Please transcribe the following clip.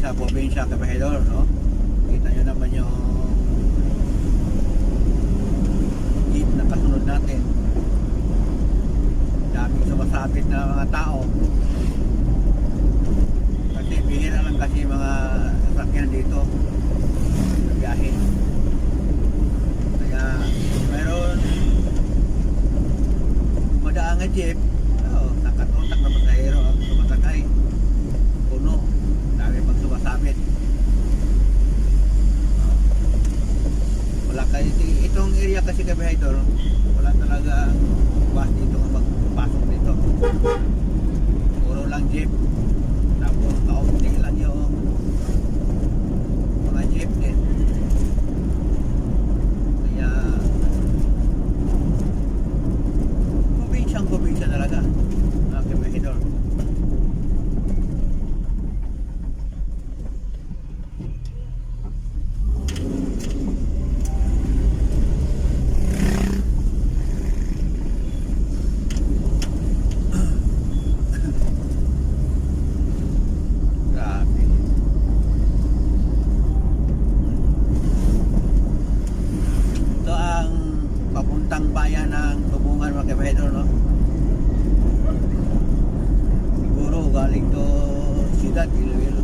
sa probinsya, Kabahedor, no? Kita nyo naman yung jeep na kasunod natin. Daming sumasapit na mga tao. Kasi bihira lang kasi mga sasakyan dito sa biyahe. Kaya mayroon madaang nga jeep, nakatutak na pasahero ang sumasakay. Puno, dami pang sumasabit. Wala kasi itong area kasi Kabahedor, wala talaga bus dito nga magpasok dito. Puro lang jeep. Tapos kaunti lang yung mga jeep din. Kaya probinsya talaga mga Kabahedor. Grabe. Ito ang papuntang bayan ng Tubungan mga Kabahedor, no? Siguro galing to Ciudad Iloilo